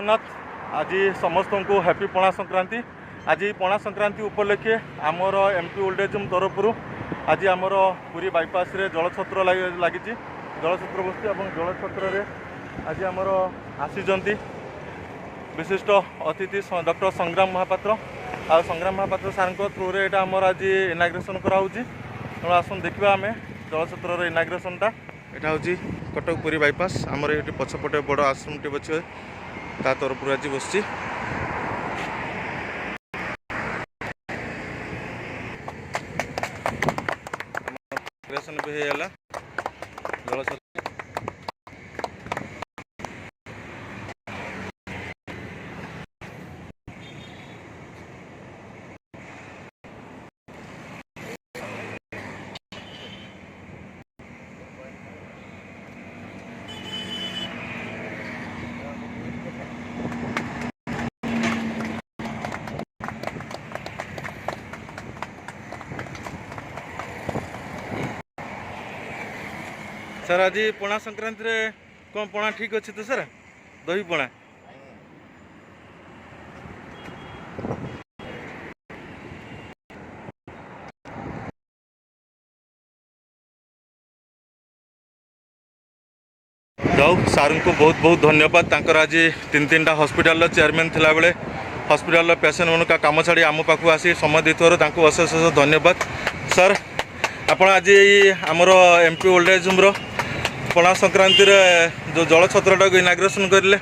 जगन्नाथ। आज समस्त को हैप्पी पणा संक्रांति। आज पणा संक्रांति उपलक्षे आमर एमपी ओल्ड एज होम तरफ आज आमर पुरी बाईपास रे जलछत्र लगी जलछत्र बस्ती और जलछत्र आज आमर आसी विशिष्ट अतिथि डॉक्टर संग्राम महापात्र आ संग्राम महापात्र सार थ्रू रे आमर आज इनाग्रेशन कराऊँ तेणु आसन देखा आम जलछत्र इनाग्रेशनटा यहाँ हूँ कटक पुरी बाईपास आमर ये पछपटे बड़ आश्रम टे अच्छे ता तरफ आज बस भी है जलछत्र सर आज पणा संक्रांति रे कौन पणा ठीक अच्छे तो सर दही पणा जाऊ सार को बहुत बहुत धन्यवाद। तांकर आज तीन हॉस्पिटल चेयरमैन थिला बेले हॉस्पिटल पेशेंट उनका काम छाड़ी आम पाखु आसी समय देथिबारु अशेष अशेष धन्यवाद। सर आपण आज आमर एमपी ओल्ड एज होम पणा संक्रांति रे जो जलछत्रटा को इनाग्रेशन करें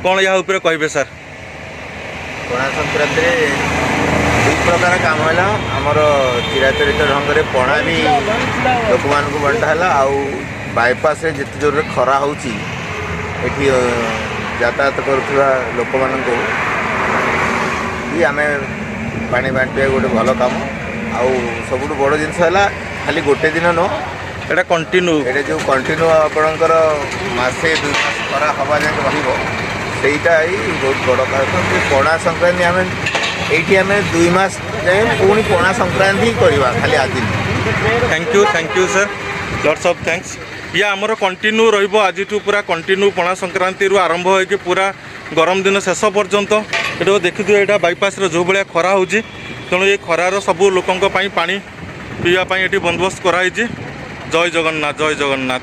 कौन या ऊपर कहे सर? पणा संक्रांति दुई प्रकार काम है आमर चिराचरित ढंग से पणा भी लोक मान बंटा आउ बाईपास रे जिते जोर खरा होची एठी यातायात करुवा लोक मान आम पानी बांटे गोटे भल काम आउ सब बड़ जिनस है खाली गोटे दिन नो एटा कंटिन्यू ये जो कंटिन्यू आपणकर मसे 2 मास खरा हवा जाए रहीटा ही बहुत बड़ कारण पणा संक्रांति आम ये आम 2 मास जाए पुणी पणा संक्रांति करवा खाली आज thank you sir lots of thanks. ये आमर कंटिन्यू रज पूरा कंटिन्यू पणा संक्रांति आरंभ हो पूरा गरम दिन शेष पर्यंत ये देखिए यहाँ बाईपास जो भाया खरा हो तेणु ये खरार सबू लोकों पानी पीवाई ये बंदोबस्त कराई। जय जगन्नाथ जय जगन्नाथ।